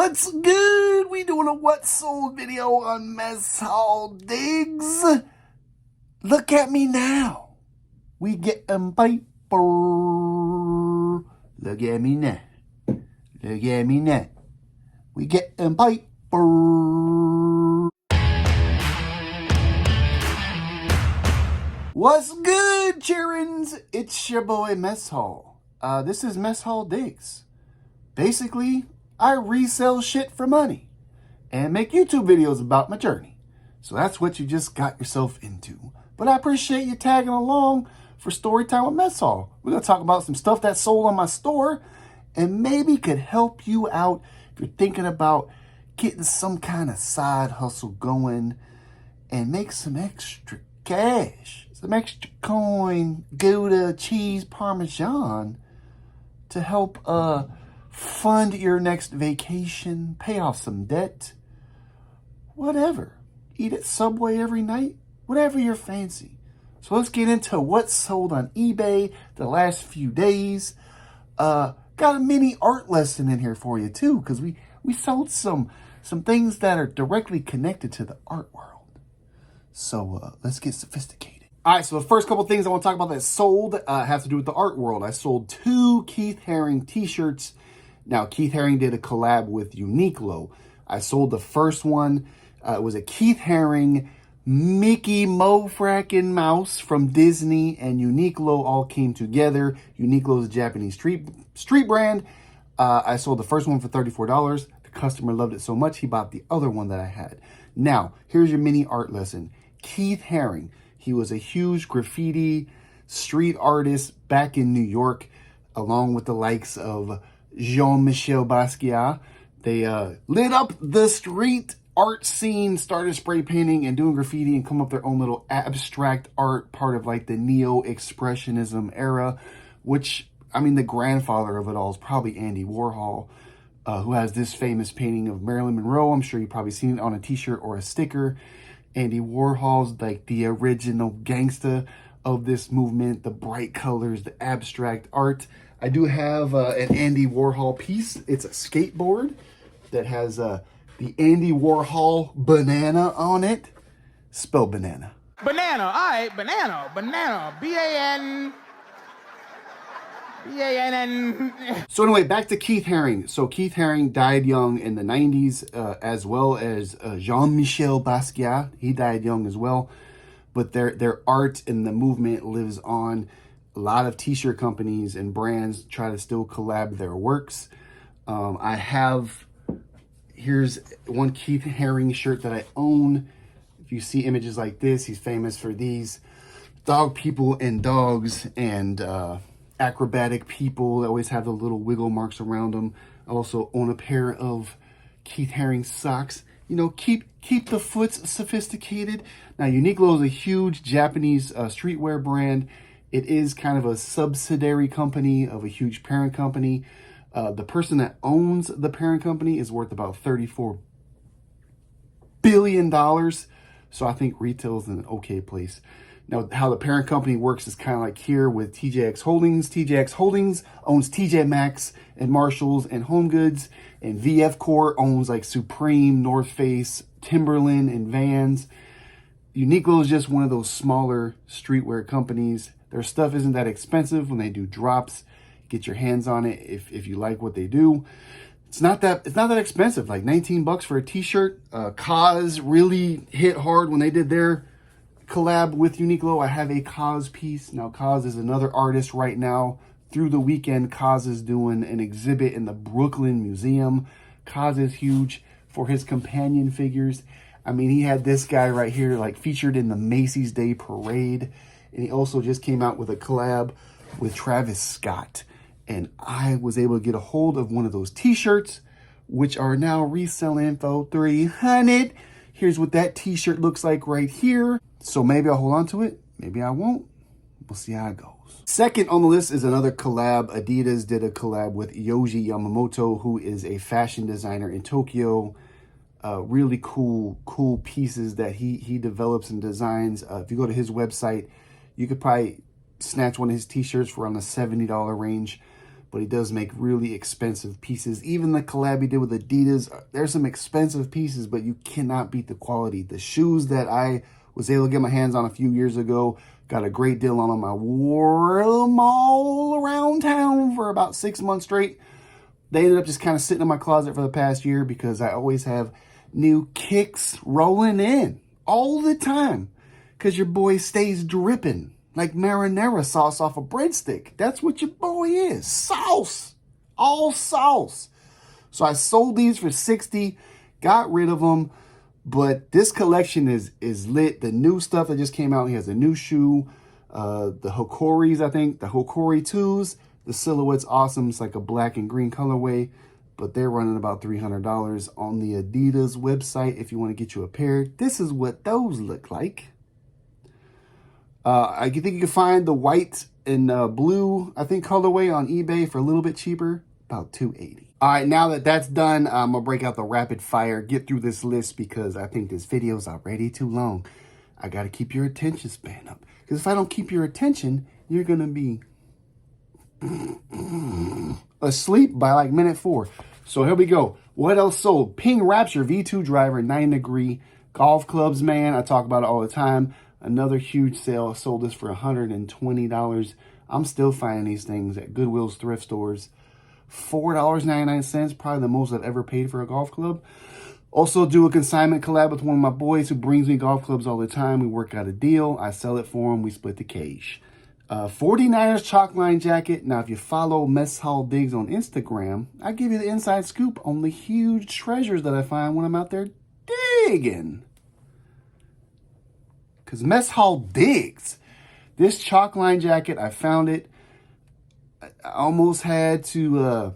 What's good? We doing a what sold video on Mess Hall Digs. Look at me now. We getting paper. Look at me now. Look at me now. We getting paper. What's good, cheerins? It's your boy Mess Hall. This is Mess Hall Digs. Basically, I resell shit for money and make YouTube videos about my journey. So that's what you just got yourself into. But I appreciate you tagging along for Storytime with Mess Hall. We're going to talk about some stuff that sold on my store and maybe could help you out if you're thinking about getting some kind of side hustle going and make some extra cash, some extra coin, Gouda, cheese, Parmesan to help fund your next vacation, pay off some debt, whatever. Eat at Subway every night, whatever you're fancy. So let's get into what's sold on eBay the last few days. Got a mini art lesson in here for you too, because we sold some things that are directly connected to the art world. So let's get sophisticated. All right, so the first couple things I want to talk about that sold have to do with the art world. I sold 2 Keith Haring t-shirts. Now, Keith Haring did a collab with Uniqlo. I sold the first one. It was a Keith Haring Mickey Mo frackin' Mouse from Disney and Uniqlo all came together. Uniqlo is a Japanese street brand. I sold the first one for $34. The customer loved it so much, he bought the other one that I had. Now, here's your mini art lesson. Keith Haring, he was a huge graffiti street artist back in New York, along with the likes of Jean-Michel Basquiat. They lit up the street art scene, started spray painting and doing graffiti and come up their own little abstract art, part of like the neo-expressionism era, which, I mean, the grandfather of it all is probably Andy Warhol, who has this famous painting of Marilyn Monroe. I'm sure you've probably seen it on a t-shirt or a sticker. Andy Warhol's like the original gangsta of this movement, the bright colors, the abstract art. I do have an Andy Warhol piece. It's a skateboard that has the Andy Warhol banana on it. Spell banana. Banana, all right, banana, B-A-N. So anyway, back to Keith Haring. So Keith Haring died young in the 90s, as well as Jean-Michel Basquiat. He died young as well. But their art and the movement lives on. A lot of t-shirt companies and brands try to still collab their works. Here's one Keith Haring shirt that I own. If you see images like this, he's famous for these dog people and dogs and acrobatic people that always have the little wiggle marks around them. I also own a pair of Keith Haring socks. You know, keep the foots sophisticated. Now, Uniqlo is a huge Japanese streetwear brand. It is kind of a subsidiary company of a huge parent company. The person that owns the parent company is worth about $34 billion. So I think retail is in an okay place. Now, how the parent company works is kind of like here with TJX Holdings. TJX Holdings owns TJ Maxx and Marshalls and Home Goods. And VF Corp owns like Supreme, North Face, Timberland, and Vans. Uniqlo is just one of those smaller streetwear companies. Their stuff isn't that expensive when they do drops. Get your hands on it if you like what they do. It's not that expensive, like $19 for a t-shirt. Cause really hit hard when they did their collab with Uniqlo. I have a Cause piece. Now, Cause is another artist right now. Through the weekend, Cause is doing an exhibit in the Brooklyn Museum. Cause is huge for his companion figures. I mean, he had this guy right here, like featured in the Macy's Day Parade. And he also just came out with a collab with Travis Scott. And I was able to get a hold of one of those t-shirts, which are now reselling for $300. Here's what that t-shirt looks like right here. So maybe I'll hold on to it. Maybe I won't. We'll see how it goes. Second on the list is another collab. Adidas did a collab with Yohji Yamamoto, who is a fashion designer in Tokyo. Really cool pieces that he develops and designs. If you go to his website, you could probably snatch one of his t-shirts for around the $70 range. but he does make really expensive pieces. Even the collab he did with Adidas, there's some expensive pieces, but you cannot beat the quality. The shoes that I was able to get my hands on a few years ago, got a great deal on them. I wore them all around town for about 6 months straight. They ended up just kind of sitting in my closet for the past year because I always have new kicks rolling in all the time because your boy stays dripping like marinara sauce off a breadstick. That's what your boy is. Sauce. All sauce. So I sold these for $60, got rid of them, but this collection is lit. The new stuff that just came out, he has a new shoe, the Hokoris, I think, the Hokori 2s. The silhouette's awesome. It's like a black and green colorway, but they're running about $300 on the Adidas website if you want to get you a pair. This is what those look like. I think you can find the white and blue, I think, colorway on eBay for a little bit cheaper, about $280. All right, now that that's done, I'm going to break out the rapid fire, get through this list because I think this video is already too long. I got to keep your attention span up because if I don't keep your attention, you're going to be asleep by like minute 4. So here we go. What else sold? Ping Rapture V2 driver, 9-degree golf clubs, man. I talk about it all the time. Another huge sale. I sold this for $120. I'm still finding these things at Goodwill's thrift stores. $4.99, probably the most I've ever paid for a golf club. Also do a consignment collab with one of my boys who brings me golf clubs all the time. We work out a deal. I sell it for him. We split the cash. 49ers chalk line jacket. Now, if you follow Mess Hall Digs on Instagram, I give you the inside scoop on the huge treasures that I find when I'm out there digging. Because Mess Hall digs. This chalk line jacket, I found it. I almost had to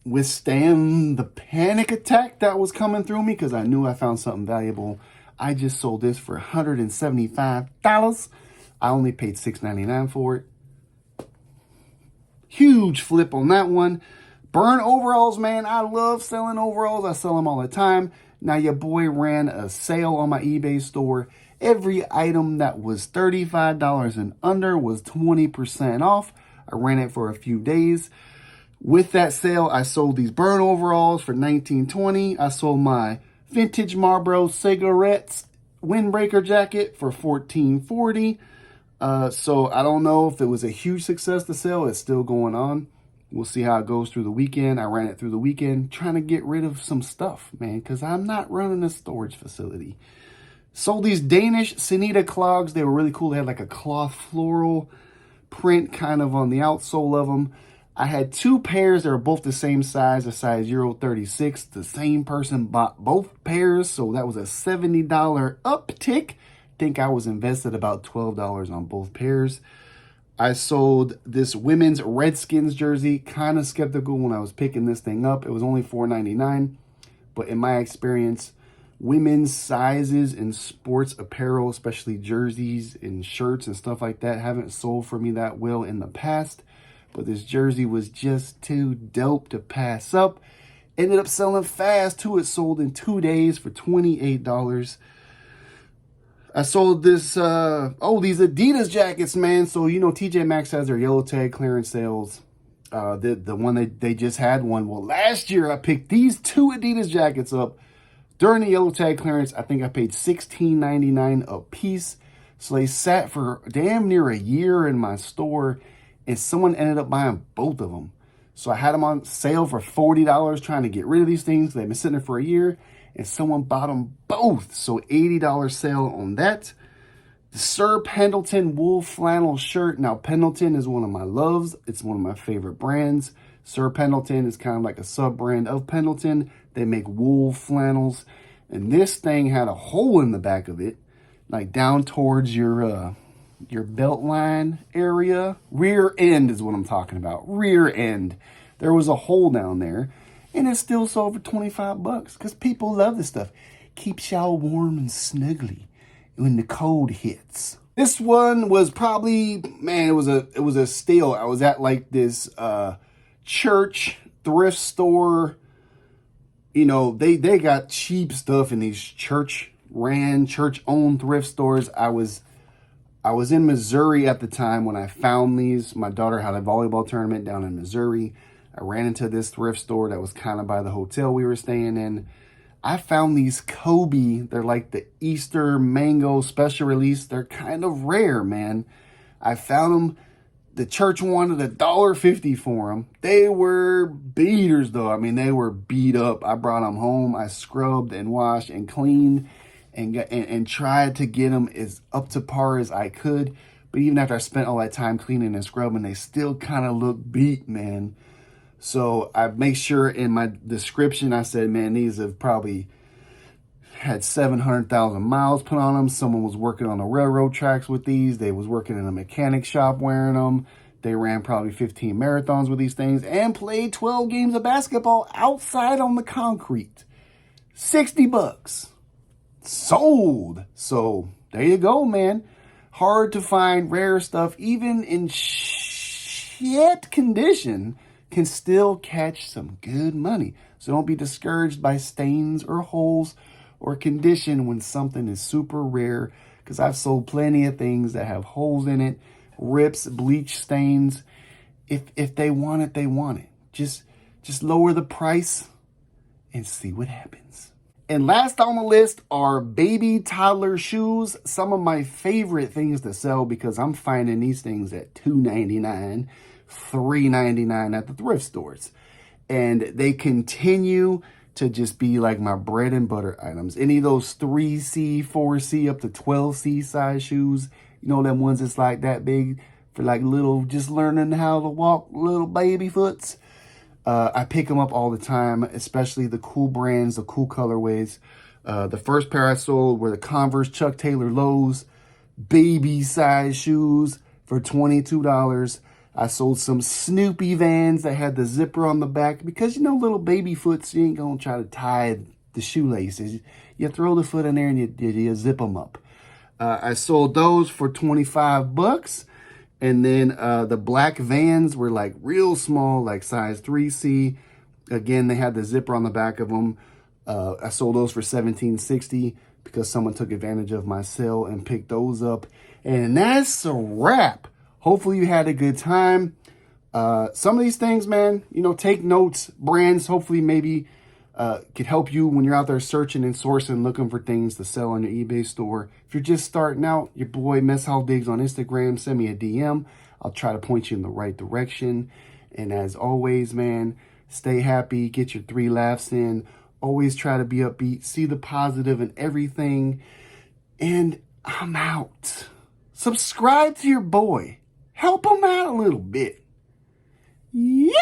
withstand the panic attack that was coming through me because I knew I found something valuable. I just sold this for $175. I only paid $6.99 for it. Huge flip on that one. Burn overalls, man. I love selling overalls. I sell them all the time. Now, your boy ran a sale on my eBay store. Every item that was $35 and under was 20% off. I ran it for a few days. With that sale, I sold these burn overalls for $19.20. I sold my vintage Marlboro cigarettes windbreaker jacket for $14.40. So I don't know if it was a huge success to sell. It's still going on. We'll see how it goes through the weekend. I ran it through the weekend trying to get rid of some stuff, man, because I'm not running a storage facility. Sold these Danish Sanita clogs. They were really cool. They had like a cloth floral print kind of on the outsole of them. I had 2 pairs that were both the same size, a size Euro 36. The same person bought both pairs, so that was a $70 uptick. Think I was invested about $12 on both pairs. I sold this women's Redskins jersey. Kind of skeptical when I was picking this thing up. It was only $4.99, but in my experience, women's sizes in sports apparel, especially jerseys and shirts and stuff like that, haven't sold for me that well in the past. But this jersey was just too dope to pass up. Ended up selling fast too. It sold in 2 days for $28. I sold this, these Adidas jackets, man. So, you know, TJ Maxx has their yellow tag clearance sales. The one that they just had one. Well, last year I picked these 2 Adidas jackets up during the yellow tag clearance. I think I paid $16.99 a piece. So they sat for damn near a year in my store, and someone ended up buying both of them. So I had them on sale for $40, trying to get rid of these things. They've been sitting there for a year, and someone bought them both. So $80 sale on that. The Sir Pendleton wool flannel shirt. Now, Pendleton is one of my loves. It's one of my favorite brands. Sir Pendleton is kind of like a sub-brand of Pendleton. They make wool flannels. And this thing had a hole in the back of it, like down towards your belt line area. Rear end is what I'm talking about. Rear end. There was a hole down there. And it still sold for $25 because people love this stuff. Keeps y'all warm and snuggly when the cold hits. This one was probably, man, it was a steal. I was at like this church thrift store. You know, they got cheap stuff in these church-owned thrift stores. I was I was in Missouri at the time when I found these. My daughter had a volleyball tournament down in Missouri. I ran into this thrift store that was kind of by the hotel we were staying in. I found these Kobe. They're like the Easter mango special release. They're kind of rare, man. I found them. The church wanted $1.50 for them. They were beaters, though. I mean, they were beat up. I brought them home. I scrubbed and washed and cleaned and tried to get them as up to par as I could. But even after I spent all that time cleaning and scrubbing, they still kind of look beat, man. So I make sure in my description, I said, man, these have probably had 700,000 miles put on them. Someone was working on the railroad tracks with these. They was working in a mechanic shop wearing them. They ran probably 15 marathons with these things and played 12 games of basketball outside on the concrete. $60. Sold. So there you go, man. Hard to find rare stuff, even in shit condition, can still catch some good money. So don't be discouraged by stains or holes or condition when something is super rare, because I've sold plenty of things that have holes in it, rips, bleach stains. If they want it, they want it. Just lower the price and see what happens. And last on the list are baby toddler shoes. Some of my favorite things to sell, because I'm finding these things at $2.99, $3.99 at the thrift stores. And they continue to just be like my bread and butter items. Any of those 3C, 4C, up to 12C size shoes, you know, them ones that's like that big for like little, just learning how to walk, little baby foots. I pick them up all the time, especially the cool brands, the cool colorways. The first pair I sold were the Converse Chuck Taylor Lows, baby size shoes for $22. I sold some Snoopy Vans that had the zipper on the back, because, you know, little baby foots, you ain't going to try to tie the shoelaces. You throw the foot in there and you zip them up. I sold those for $25. And then the black Vans were like real small, like size 3C. Again, they had the zipper on the back of them. I sold those for $17.60 because someone took advantage of my sale and picked those up. And that's a wrap. Hopefully you had a good time. Some of these things, man, you know, take notes. Brands hopefully maybe could help you when you're out there searching and sourcing, looking for things to sell on your eBay store. If you're just starting out, your boy Mess Hall Diggs on Instagram, send me a DM. I'll try to point you in the right direction. And as always, man, stay happy, get your 3 laughs in. Always try to be upbeat, see the positive in everything. And I'm out. Subscribe to your boy. Help him out a little bit. Yo!